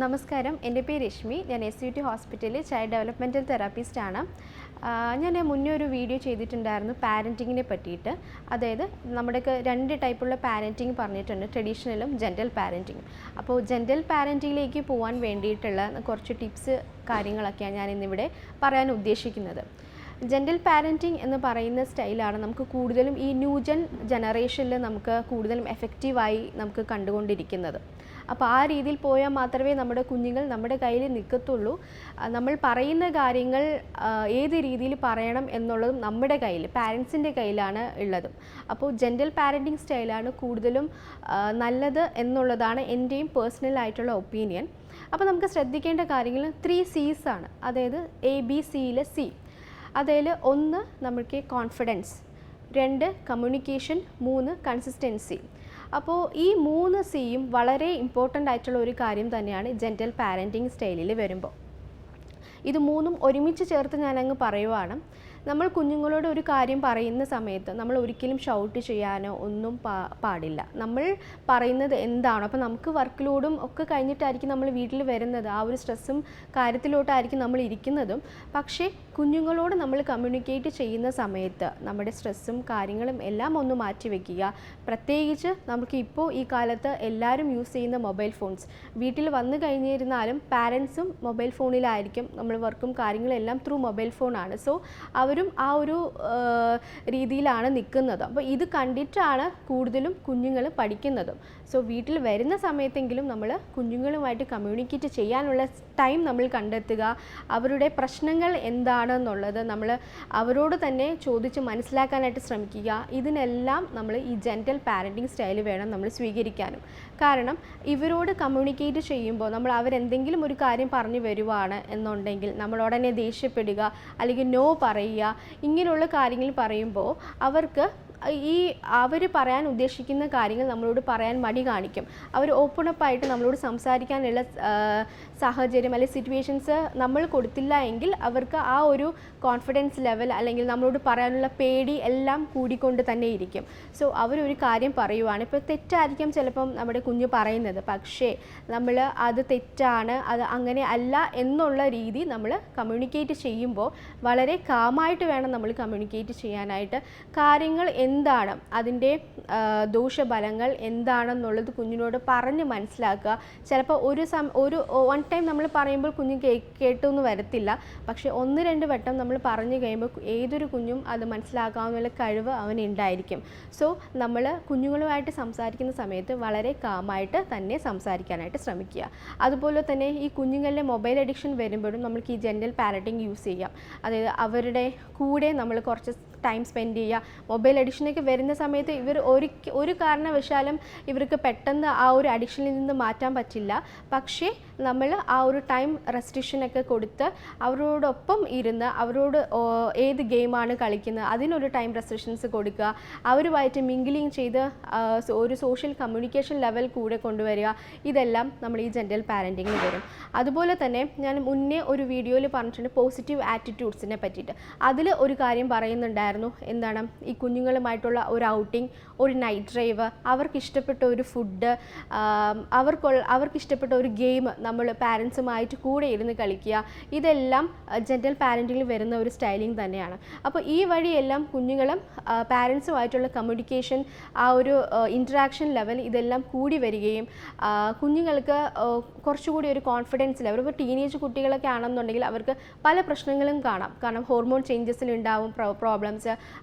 നമസ്കാരം, എൻ്റെ പേര് രശ്മി. ഞാൻ SUT ഹോസ്പിറ്റലിൽ ചൈൽഡ് ഡെവലപ്മെൻറ്റൽ തെറാപ്പിസ്റ്റാണ്. ഞാൻ മുന്നേ ഒരു വീഡിയോ ചെയ്തിട്ടുണ്ടായിരുന്നു പാരൻറ്റിങ്ങിനെ പറ്റിയിട്ട്. അതായത് നമ്മുടെയൊക്കെ 2 ടൈപ്പുള്ള പാരൻറ്റിങ് പറഞ്ഞിട്ടുണ്ട്, ട്രഡീഷണലും ജെൻറൽ പാരൻറ്റിങ്ങും. അപ്പോൾ ജെൻറൽ പാരൻറ്റിങ്ങിലേക്ക് പോകാൻ വേണ്ടിയിട്ടുള്ള കുറച്ച് ടിപ്സ് കാര്യങ്ങളൊക്കെയാണ് ഞാൻ ഇന്നിവിടെ പറയാൻ ഉദ്ദേശിക്കുന്നത്. ജെൻറൽ പാരൻറ്റിങ് എന്ന് പറയുന്ന സ്റ്റൈലാണ് നമുക്ക് കൂടുതലും ഈ ന്യൂജൻ ജനറേഷനിൽ നമുക്ക് കൂടുതലും എഫക്റ്റീവായി നമുക്ക് കണ്ടുകൊണ്ടിരിക്കുന്നത്. അപ്പോൾ ആ രീതിയിൽ പോയാൽ മാത്രമേ നമ്മുടെ കുഞ്ഞുങ്ങൾ നമ്മുടെ കയ്യിൽ നിൽക്കത്തുള്ളൂ. നമ്മൾ പറയുന്ന കാര്യങ്ങൾ ഏത് രീതിയിൽ പറയണം എന്നുള്ളതും നമ്മുടെ കയ്യിൽ, പാരൻസിൻ്റെ കയ്യിലാണ് ഉള്ളത്. അപ്പോൾ ജെൻറൽ പാരൻറ്റിങ് സ്റ്റൈലാണ് കൂടുതലും നല്ലത് എന്നുള്ളതാണ് എൻ്റെയും പേഴ്സണൽ ആയിട്ടുള്ള ഒപ്പീനിയൻ. അപ്പോൾ നമുക്ക് ശ്രദ്ധിക്കേണ്ട കാര്യങ്ങൾ 3 C's ആണ്. അതായത് ABCയിൽ C. അതിൽ 1 നമുക്ക് കോൺഫിഡൻസ്, 2 കമ്മ്യൂണിക്കേഷൻ, 3 കൺസിസ്റ്റൻസി. അപ്പോൾ ഈ 3 Cയും വളരെ ഇമ്പോർട്ടൻ്റ് ആയിട്ടുള്ള ഒരു കാര്യം തന്നെയാണ് ജെൻറൽ പാരൻറ്റിങ് സ്റ്റൈലിൽ വരുമ്പോൾ. ഇത് 3ഉം ഒരുമിച്ച് ചേർത്ത് ഞാനങ്ങ് പറയുവാണ്. നമ്മൾ കുഞ്ഞുങ്ങളോട് ഒരു കാര്യം പറയുന്ന സമയത്ത് നമ്മൾ ഒരിക്കലും ഷൗട്ട് ചെയ്യാനോ ഒന്നും പാടില്ല. നമ്മൾ പറയുന്നത് എന്താണോ, അപ്പോൾ നമുക്ക് വർക്ക് ലോഡും ഒക്കെ കഴിഞ്ഞിട്ടായിരിക്കും നമ്മൾ വീട്ടിൽ വരുന്നത്, ആ ഒരു സ്ട്രെസ്സും കാര്യത്തിലോട്ടായിരിക്കും നമ്മൾ ഇരിക്കുന്നതും. പക്ഷേ കുഞ്ഞുങ്ങളോട് നമ്മൾ കമ്മ്യൂണിക്കേറ്റ് ചെയ്യുന്ന സമയത്ത് നമ്മുടെ സ്ട്രെസ്സും കാര്യങ്ങളും എല്ലാം ഒന്ന് മാറ്റി വയ്ക്കുക. പ്രത്യേകിച്ച് നമുക്ക് ഇപ്പോൾ ഈ കാലത്ത് എല്ലാവരും യൂസ് ചെയ്യുന്ന മൊബൈൽ ഫോൺസ്, വീട്ടിൽ വന്നു കഴിഞ്ഞിരുന്നാലും പാരൻസും മൊബൈൽ ഫോണിലായിരിക്കും, നമ്മൾ വർക്കും കാര്യങ്ങളും എല്ലാം ത്രൂ മൊബൈൽ ഫോണാണ്. സോ അവരും ആ ഒരു രീതിയിലാണ് നിൽക്കുന്നത്. അപ്പോൾ ഇത് കണ്ടിട്ടാണ് കൂടുതലും കുഞ്ഞുങ്ങൾ പഠിക്കുന്നതും. സോ വീട്ടിൽ വരുന്ന സമയത്തെങ്കിലും നമ്മൾ കുഞ്ഞുങ്ങളുമായിട്ട് കമ്മ്യൂണിക്കേറ്റ് ചെയ്യാനുള്ള ടൈം നമ്മൾ കണ്ടെത്തുക. അവരുടെ പ്രശ്നങ്ങൾ എന്താണെന്നുള്ളത് നമ്മൾ അവരോട് തന്നെ ചോദിച്ച് മനസ്സിലാക്കാനായിട്ട് ശ്രമിക്കുക. ഇതിനെല്ലാം നമ്മൾ ഈ ജെൻറൽ പാരൻറ്റിങ് സ്റ്റൈൽ വേണം നമ്മൾ സ്വീകരിക്കാനും. കാരണം ഇവരോട് കമ്മ്യൂണിക്കേറ്റ് ചെയ്യുമ്പോൾ നമ്മൾ അവരെന്തെങ്കിലും ഒരു കാര്യം പറഞ്ഞു വരുവാണ് എന്നുണ്ടെങ്കിൽ നമ്മൾ ഉടനെ ദേഷ്യപ്പെടുക അല്ലെങ്കിൽ നോ പറയുക, ഇങ്ങനെയുള്ള കാര്യങ്ങൾ പറയുമ്പോൾ അവർക്ക് അവർ പറയാൻ ഉദ്ദേശിക്കുന്ന കാര്യങ്ങൾ നമ്മളോട് പറയാൻ മടി കാണിക്കും. അവർ ഓപ്പണപ്പായിട്ട് നമ്മളോട് സംസാരിക്കാനുള്ള സാഹചര്യം അല്ലെങ്കിൽ സിറ്റുവേഷൻസ് നമ്മൾ കൊടുത്തില്ല എങ്കിൽ അവർക്ക് ആ ഒരു കോൺഫിഡൻസ് ലെവൽ അല്ലെങ്കിൽ നമ്മളോട് പറയാനുള്ള പേടി എല്ലാം കൂടിക്കൊണ്ട് തന്നെ ഇരിക്കും. സോ അവരൊരു കാര്യം പറയുവാണ്, ഇപ്പോൾ തെറ്റായിരിക്കും ചിലപ്പം നമ്മുടെ കുഞ്ഞ് പറയുന്നത്, പക്ഷേ നമ്മൾ അത് തെറ്റാണ്, അത് അങ്ങനെ അല്ല എന്നുള്ള രീതി നമ്മൾ കമ്മ്യൂണിക്കേറ്റ് ചെയ്യുമ്പോൾ വളരെ കാമായിട്ട് വേണം നമ്മൾ കമ്മ്യൂണിക്കേറ്റ് ചെയ്യാനായിട്ട്. കാര്യങ്ങൾ എന്താണ്, അതിൻ്റെ ദോഷഫലങ്ങൾ എന്താണെന്നുള്ളത് കുഞ്ഞിനോട് പറഞ്ഞ് മനസ്സിലാക്കുക. ചിലപ്പോൾ ഒരു വൺ ടൈം നമ്മൾ പറയുമ്പോൾ കുഞ്ഞ് കേട്ടൊന്നും വരത്തില്ല, പക്ഷേ 1-2 വട്ടം നമ്മൾ പറഞ്ഞു കഴിയുമ്പോൾ ഏതൊരു കുഞ്ഞും അത് മനസ്സിലാക്കാവുന്ന കഴിവ് അവനുണ്ടായിരിക്കും. സോ നമ്മൾ കുഞ്ഞുങ്ങളുമായിട്ട് സംസാരിക്കുന്ന സമയത്ത് വളരെ കാമായിട്ട് തന്നെ സംസാരിക്കാനായിട്ട് ശ്രമിക്കുക. അതുപോലെ തന്നെ ഈ കുഞ്ഞുങ്ങളിലെ മൊബൈൽ അഡിക്ഷൻ വരുമ്പോഴും നമുക്ക് ഈ ജെൻറൽ പാരൻറ്റിങ് യൂസ് ചെയ്യാം. അതായത് അവരുടെ കൂടെ നമ്മൾ കുറച്ച് ടൈം സ്പെൻഡ് ചെയ്യുക. മൊബൈൽ അഡിക്ഷനൊക്കെ വരുന്ന സമയത്ത് ഇവർ ഒരു കാരണവശാലും ഇവർക്ക് പെട്ടെന്ന് ആ ഒരു അഡിക്ഷനിൽ നിന്ന് മാറ്റാൻ പറ്റില്ല. പക്ഷേ നമ്മൾ ആ ഒരു ടൈം റെസ്ട്രിക്ഷനൊക്കെ കൊടുത്ത് അവരോടൊപ്പം ഇരുന്ന് അവരോട് ഏത് ഗെയിമാണ് കളിക്കുന്നത് അതിനൊരു ടൈം റെസ്ട്രിക്ഷൻസ് കൊടുക്കുക. അവരുമായിട്ട് മിംഗ്ലിങ് ചെയ്ത് ഒരു സോഷ്യൽ കമ്മ്യൂണിക്കേഷൻ ലെവൽ കൂടെ കൊണ്ടുവരിക. ഇതെല്ലാം നമ്മൾ ഈ ജെൻറൽ പാരൻറ്റിങ്ങിൽ വരും. അതുപോലെ തന്നെ ഞാൻ മുന്നേ ഒരു വീഡിയോയിൽ പറഞ്ഞിട്ടുണ്ട് പോസിറ്റീവ് ആറ്റിറ്റ്യൂഡ്സിനെ പറ്റിയിട്ട്. അതിൽ ഒരു കാര്യം പറയുന്നുണ്ടായിരുന്നു, എന്താണ്, ഈ കുഞ്ഞുങ്ങളുമായിട്ടുള്ള ഒരു ഔട്ടിങ്, ഒരു നൈറ്റ് ഡ്രൈവ്, അവർക്കിഷ്ടപ്പെട്ട ഒരു ഫുഡ്, അവർക്കിഷ്ടപ്പെട്ട ഒരു ഗെയിം നമ്മൾ പാരൻസുമായിട്ട് കൂടെ ഇരുന്ന് കളിക്കുക. ഇതെല്ലാം ജെൻറൽ പാരൻറ്റിങ്ങിൽ വരുന്ന ഒരു സ്റ്റൈലിംഗ് തന്നെയാണ്. അപ്പോൾ ഈ വഴിയെല്ലാം കുഞ്ഞുങ്ങളും പാരൻസുമായിട്ടുള്ള കമ്മ്യൂണിക്കേഷൻ, ആ ഒരു ഇൻറ്ററാക്ഷൻ ലെവൽ ഇതെല്ലാം കൂടി വരികയും കുഞ്ഞുങ്ങൾക്ക് കുറച്ചുകൂടി ഒരു കോൺഫിഡൻസ് ലെവൽ, ഇപ്പോൾ ടീനേജ് കുട്ടികളൊക്കെ ആണെന്നുണ്ടെങ്കിൽ അവർക്ക് പല പ്രശ്നങ്ങളും കാണാം. കാരണം ഹോർമോൺ ചേഞ്ചസിലുണ്ടാവും പ്രോബ്ലംസ്.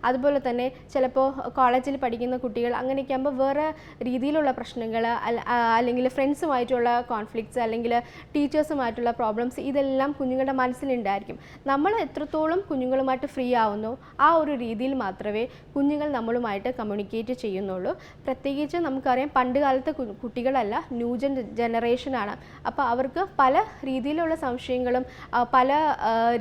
അതുപോലെ തന്നെ ചിലപ്പോൾ കോളേജിൽ പഠിക്കുന്ന കുട്ടികൾ അങ്ങനെയൊക്കെ ആകുമ്പോൾ വേറെ രീതിയിലുള്ള പ്രശ്നങ്ങൾ, അല്ലെങ്കിൽ ഫ്രണ്ട്സുമായിട്ടുള്ള കോൺഫ്ലിക്ട്സ്, അല്ലെങ്കിൽ ടീച്ചേഴ്സുമായിട്ടുള്ള പ്രോബ്ലംസ്, ഇതെല്ലാം കുഞ്ഞുങ്ങളുടെ മനസ്സിലുണ്ടായിരിക്കും. നമ്മൾ എത്രത്തോളം കുഞ്ഞുങ്ങളുമായിട്ട് ഫ്രീ ആവുന്നു ആ ഒരു രീതിയിൽ മാത്രമേ കുഞ്ഞുങ്ങൾ നമ്മളുമായിട്ട് കമ്മ്യൂണിക്കേറ്റ് ചെയ്യുന്നുള്ളൂ. പ്രത്യേകിച്ച് നമുക്കറിയാം പണ്ട് കാലത്തെ കുട്ടികളല്ല, ന്യൂ ജനറേഷനാണ്. അപ്പോൾ അവർക്ക് പല രീതിയിലുള്ള സംശയങ്ങളും പല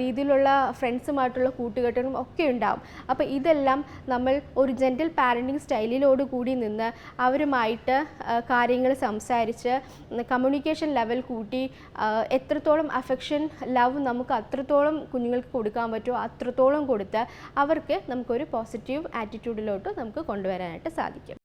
രീതിയിലുള്ള ഫ്രണ്ട്സുമായിട്ടുള്ള കൂട്ടുകെട്ടുകളും ഒക്കെ ഉണ്ടാവും. അപ്പോൾ ഇതെല്ലാം നമ്മൾ ഒരു ജെൻറൽ പാരൻറ്റിങ് സ്റ്റൈലിലോട് കൂടി നിന്ന് അവരുമായിട്ട് കാര്യങ്ങൾ സംസാരിച്ച് കമ്മ്യൂണിക്കേഷൻ ലെവൽ കൂട്ടി എത്രത്തോളം അഫെക്ഷൻ ലവ് നമുക്ക് അത്രത്തോളം കുഞ്ഞുങ്ങൾക്ക് കൊടുക്കാൻ പറ്റുമോ അത്രത്തോളം കൊടുത്ത് അവർക്ക് നമുക്കൊരു പോസിറ്റീവ് ആറ്റിറ്റ്യൂഡിലോട്ട് നമുക്ക് കൊണ്ടുവരാനായിട്ട് സാധിക്കും.